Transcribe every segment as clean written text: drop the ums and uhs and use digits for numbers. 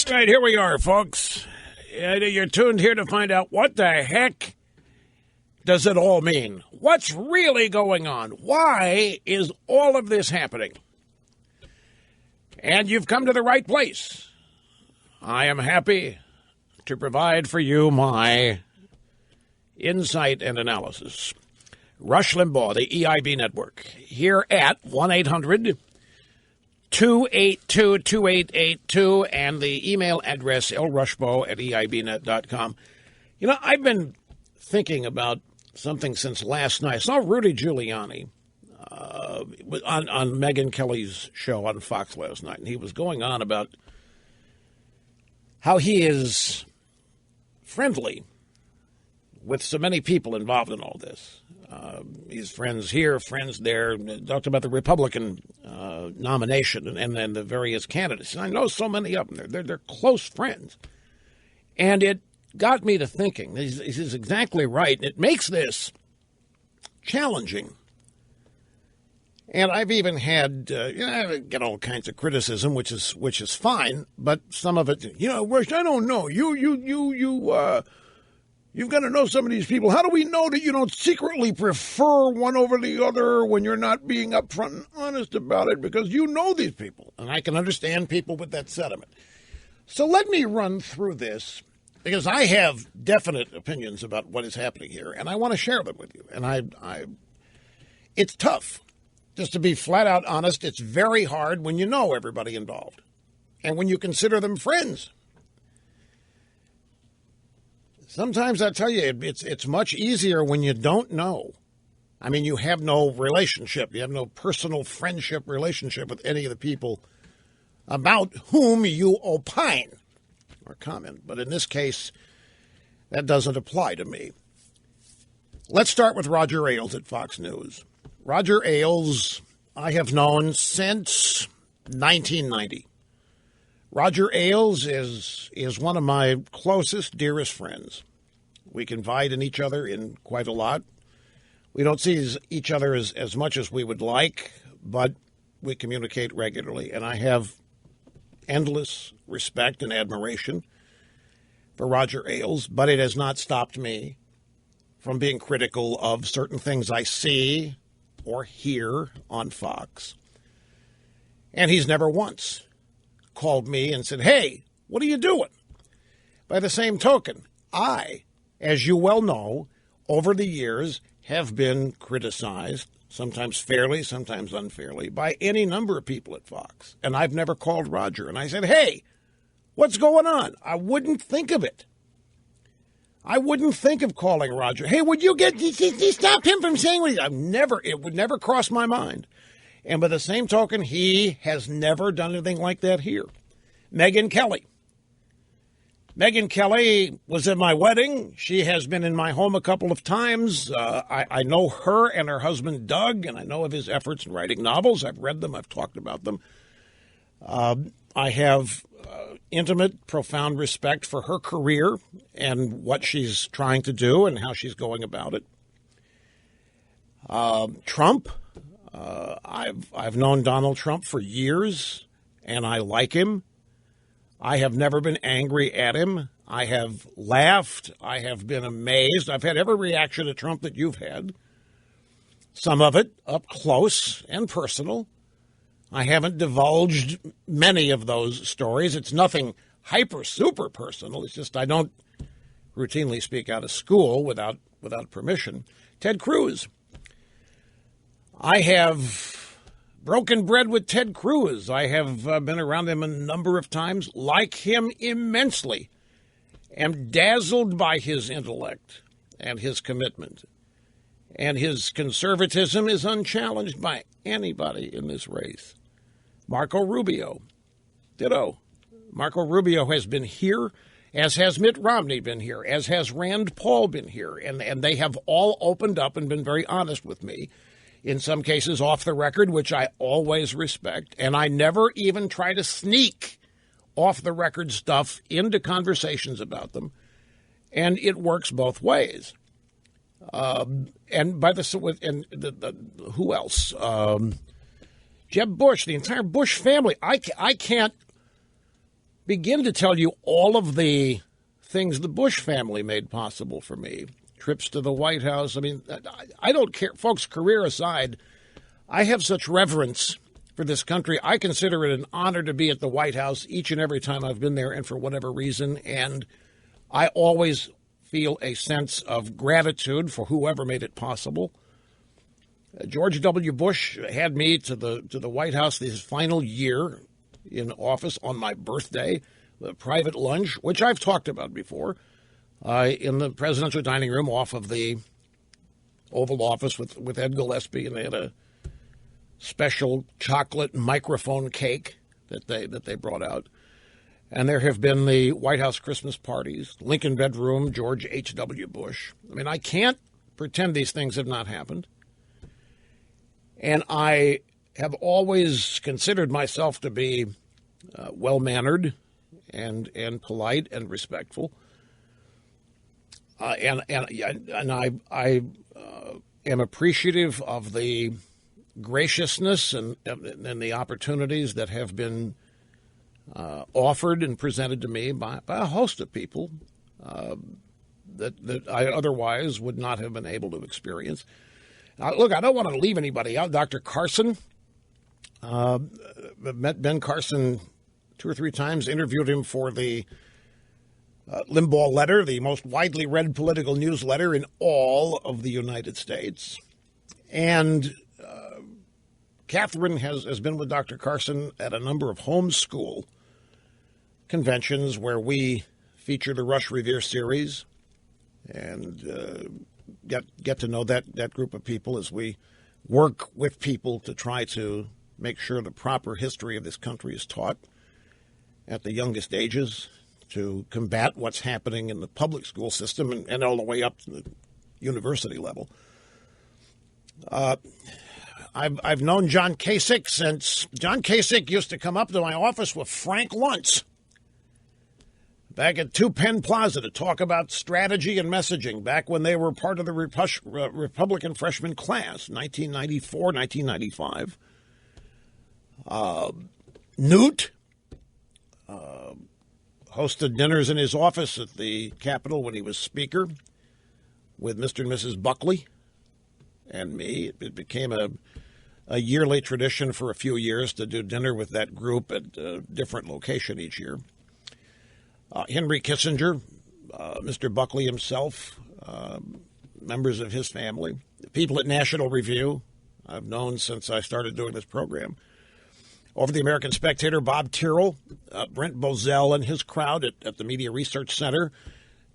Right, here we are, folks. You're tuned here to find out what the heck does it all mean? What's really going on? Why is all of this happening? And you've come to the right place. I am happy to provide for you my insight and analysis. Rush Limbaugh, the EIB Network, here at 1-800-282-2882, and the email address lrushbo@eibnet.com. You know, I've been thinking about something since last night. I saw Rudy Giuliani on Megyn Kelly's show on Fox last night, and he was going on about how he is friendly with so many people involved in all this. He's friends here, friends there. Talked about the Republican nomination and then the various candidates. And I know so many of them. They're close friends. And it got me to thinking. He's exactly right. And it makes this challenging. And I've even had, get all kinds of criticism, which is fine. But some of it, Rush, I don't know. You've got to know some of these people. How do we know that you don't secretly prefer one over the other when you're not being upfront and honest about it? Because you know these people. And I can understand people with that sentiment. So let me run through this, because I have definite opinions about what is happening here, and I want to share them with you. And it's tough. Just to be flat out honest, it's very hard when you know everybody involved and when you consider them friends. Sometimes I tell you, it's much easier when you don't know. I mean, you have no relationship. You have no personal friendship relationship with any of the people about whom you opine or comment. But in this case, that doesn't apply to me. Let's start with Roger Ailes at Fox News. Roger Ailes, I have known since 1990. Roger Ailes is one of my closest, dearest friends. We confide in each other in quite a lot. We don't see each other as much as we would like, but we communicate regularly. And I have endless respect and admiration for Roger Ailes, but it has not stopped me from being critical of certain things I see or hear on Fox. And he's never once called me and said, hey, what are you doing? By the same token, I, as you well know, over the years have been criticized, sometimes fairly, sometimes unfairly, by any number of people at Fox. And I've never called Roger. And I said, hey, what's going on? I wouldn't think of it. I wouldn't think of calling Roger. Hey, would you stop him from saying what it would never cross my mind. And by the same token, he has never done anything like that here. Megyn Kelly. Megyn Kelly was at my wedding. She has been in my home a couple of times. I know her and her husband, Doug, and I know of his efforts in writing novels. I've read them. I've talked about them. I have intimate, profound respect for her career and what she's trying to do and how she's going about it. Trump. I've known Donald Trump for years, and I like him. I have never been angry at him. I have laughed. I have been amazed. I've had every reaction to Trump that you've had. Some of it up close and personal. I haven't divulged many of those stories. It's nothing super personal. It's just I don't routinely speak out of school without permission. Ted Cruz. I have broken bread with Ted Cruz. I have been around him a number of times, like him immensely, am dazzled by his intellect and his commitment. And his conservatism is unchallenged by anybody in this race. Marco Rubio, ditto. Marco Rubio has been here, as has Mitt Romney been here, as has Rand Paul been here. And they have all opened up and been very honest with me, in some cases off the record, which I always respect. And I never even try to sneak off the record stuff into conversations about them. And it works both ways. And by who else? Jeb Bush, the entire Bush family. I can't begin to tell you all of the things the Bush family made possible for me. Trips to the White House. I mean, I don't care. Folks, career aside, I have such reverence for this country. I consider it an honor to be at the White House each and every time I've been there, and for whatever reason. And I always feel a sense of gratitude for whoever made it possible. George W. Bush had me to the White House his final year in office on my birthday, the private lunch, which I've talked about before, in the presidential dining room off of the Oval Office with Ed Gillespie, and they had a special chocolate microphone cake that they brought out. And there have been the White House Christmas parties, Lincoln bedroom, George H.W. Bush. I mean, I can't pretend these things have not happened. And I have always considered myself to be well-mannered and polite and respectful. And I am appreciative of the graciousness and the opportunities that have been offered and presented to me by a host of people that I otherwise would not have been able to experience. Now, look, I don't want to leave anybody out. Dr. Carson, met Ben Carson 2 or 3 times, interviewed him for the Limbaugh letter, the most widely read political newsletter in all of the United States. And Catherine has been with Dr. Carson at a number of homeschool conventions where we feature the Rush Revere series and get to know that group of people as we work with people to try to make sure the proper history of this country is taught at the youngest ages to combat what's happening in the public school system and all the way up to the university level. I've known John Kasich since John Kasich used to come up to my office with Frank Luntz back at 2 Penn Plaza to talk about strategy and messaging back when they were part of the Republican freshman class, 1994, 1995. Newt hosted dinners in his office at the Capitol when he was Speaker with Mr. and Mrs. Buckley and me. It became a yearly tradition for a few years to do dinner with that group at a different location each year. Henry Kissinger, Mr. Buckley himself, members of his family, people at National Review I've known since I started doing this program. Over the American Spectator, Bob Tyrrell, Brent Bozell and his crowd at the Media Research Center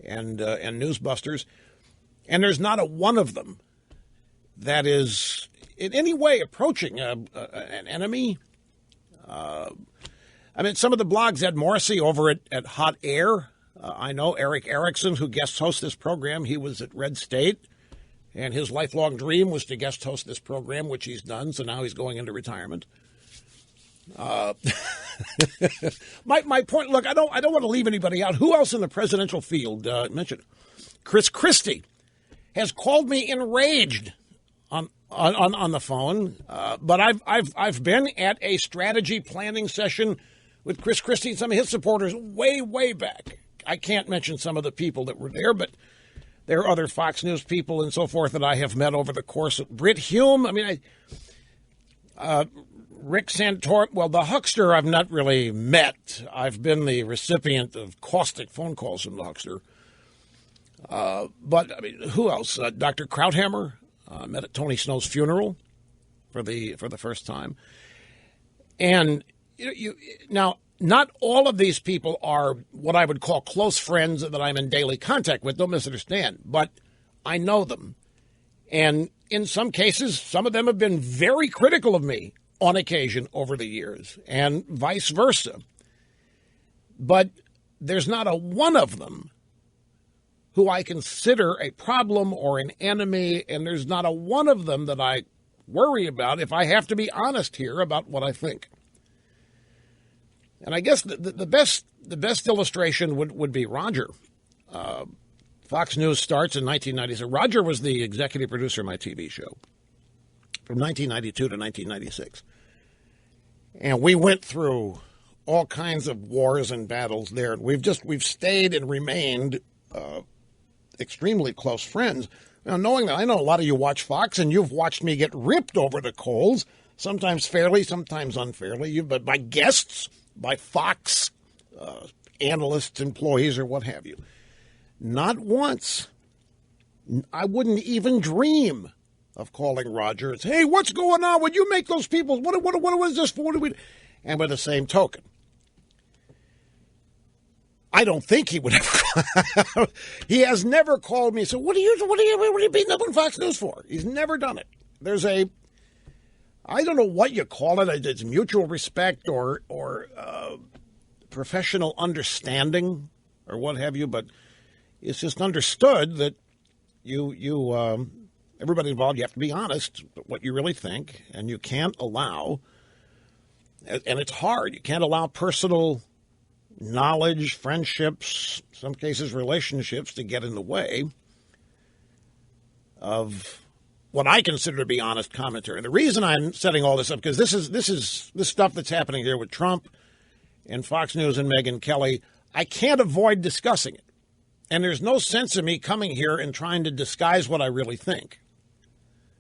and Newsbusters. And there's not a one of them that is in any way approaching an enemy. I mean, some of the blogs, Ed Morrissey over at Hot Air. I know Eric Erickson, who guest hosts this program. He was at Red State, and his lifelong dream was to guest host this program, which he's done, so now he's going into retirement. My point, look, I don't want to leave anybody out. Who else in the presidential field mentioned? Chris Christie has called me enraged on the phone, but I've been at a strategy planning session with Chris Christie and some of his supporters way back. I can't mention some of the people that were there, but there are other Fox News people and so forth that I have met over the course of Britt Hume. I mean, Rick Santorum. Well, the huckster I've not really met. I've been the recipient of caustic phone calls from the huckster. But I mean, who else? Dr. Krauthammer met at Tony Snow's funeral for the first time. And now, not all of these people are what I would call close friends that I'm in daily contact with. Don't misunderstand, but I know them. And in some cases, some of them have been very critical of me on occasion over the years, and vice versa. But there's not a one of them who I consider a problem or an enemy, and there's not a one of them that I worry about if I have to be honest here about what I think. And I guess the best illustration would be Roger. Fox News starts in 1996. Roger was the executive producer of my TV show from 1992 to 1996. And we went through all kinds of wars and battles there. We've stayed and remained extremely close friends. Now, knowing that I know a lot of you watch Fox, and you've watched me get ripped over the coals, sometimes fairly, sometimes unfairly, but by guests, by Fox analysts, employees, or what have you. Not once. I wouldn't even dream of calling Roger and say, hey, what's going on? Would you make those people, what is this for? And by the same token, I don't think he would ever. He has never called me and said, what are you beating up on Fox News for? He's never done it. There's I don't know what you call it. It's mutual respect or professional understanding or what have you, but it's just understood that everybody involved, you have to be honest about what you really think, and you can't allow, and it's hard, you can't allow personal knowledge, friendships, some cases relationships, to get in the way of what I consider to be honest commentary. And the reason I'm setting all this up, because this is stuff that's happening here with Trump and Fox News and Megyn Kelly, I can't avoid discussing it. And there's no sense in me coming here and trying to disguise what I really think.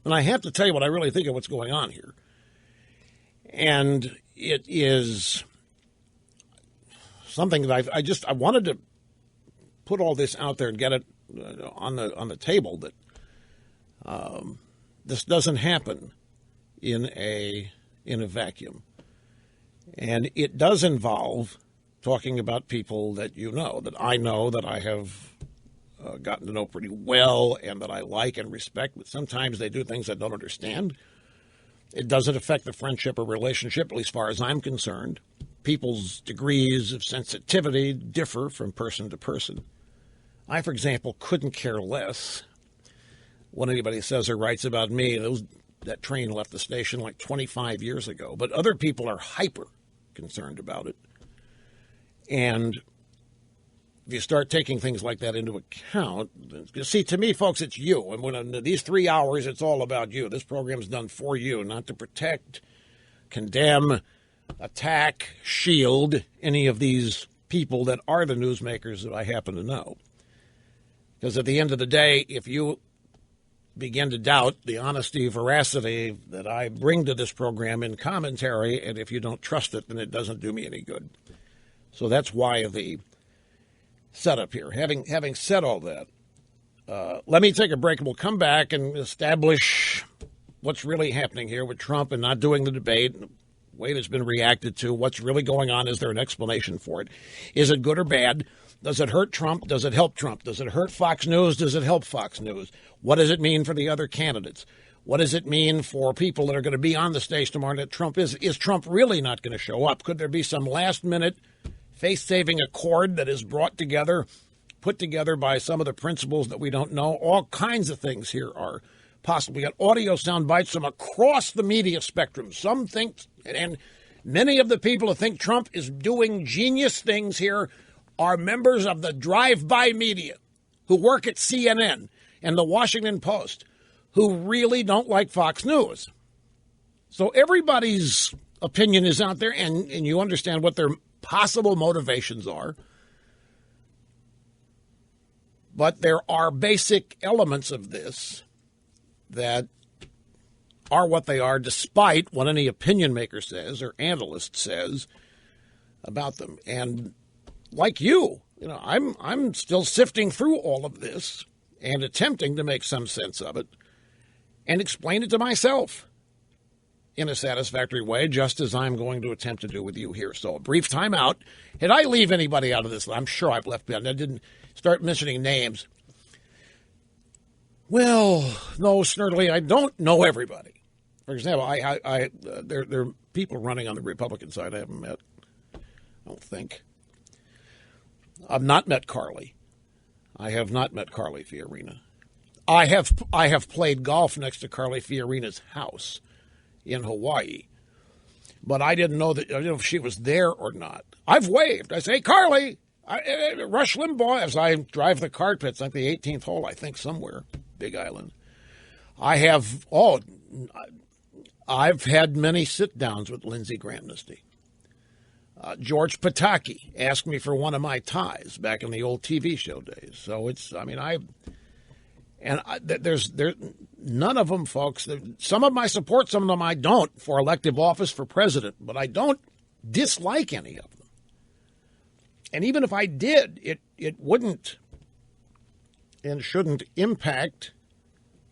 And I have to tell you what I really think of what's going on here. And it is something that I wanted to put all this out there and get it on the table, that this doesn't happen in a vacuum. And it does involve talking about people that that I have gotten to know pretty well and that I like and respect, but sometimes they do things I don't understand. It doesn't affect the friendship or relationship, at least as far as I'm concerned. People's degrees of sensitivity differ from person to person. I, for example, couldn't care less what anybody says or writes about me. That train left the station like 25 years ago, but other people are hyper concerned about it. And if you start taking things like that into account, see, to me, folks, it's you. And when in these 3 hours, it's all about you. This program is done for you, not to protect, condemn, attack, shield any of these people that are the newsmakers that I happen to know. Because at the end of the day, if you begin to doubt the honesty, veracity that I bring to this program in commentary, and if you don't trust it, then it doesn't do me any good. So that's why the setup here. Having said all that, let me take a break, and we'll come back and establish what's really happening here with Trump and not doing the debate, and the way that's been reacted to, what's really going on. Is there an explanation for it? Is it good or bad? Does it hurt Trump? Does it help Trump? Does it hurt Fox News? Does it help Fox News? What does it mean for the other candidates? What does it mean for people that are going to be on the stage tomorrow that Trump is? Is Trump really not going to show up? Could there be some last-minute face-saving accord that is put together by some of the principals that we don't know? All kinds of things here are possible. We got audio sound bites from across the media spectrum. Some think, and many of the people who think Trump is doing genius things here are members of the drive-by media who work at CNN and the Washington Post, who really don't like Fox News. So everybody's opinion is out there, and you understand what their possible motivations are. But there are basic elements of this that are what they are, despite what any opinion maker says or analyst says about them. And like I'm still sifting through all of this and attempting to make some sense of it and explain it to myself in a satisfactory way, just as I'm going to attempt to do with you here. So a brief time out. Did I leave anybody out of this? I'm sure I've left behind. I didn't start mentioning names. Well, no, Snerdley, I don't know everybody. For example, there are people running on the Republican side I haven't met, I don't think. I've not met Carly. I have not met Carly Fiorina. I have played golf next to Carly Fiorina's house in Hawaii, but I didn't know if she was there or not. I've waved. I say, hey, Carly, Rush Limbaugh, as I drive the carpets like the 18th hole, I think somewhere, Big Island. I've had many sit-downs with Lindsey Graham. George Pataki asked me for one of my ties back in the old TV show days. So there's none of them, folks. Some of them I support, some of them I don't for elective office for president, but I don't dislike any of them. And even if I did, it wouldn't and shouldn't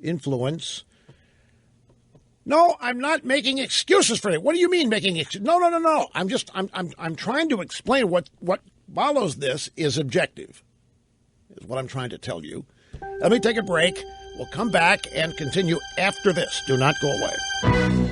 influence. No, I'm not making excuses for it. What do you mean making excuses? No. I'm trying to explain what follows this is objective, is what I'm trying to tell you. Let me take a break. We'll come back and continue after this. Do not go away.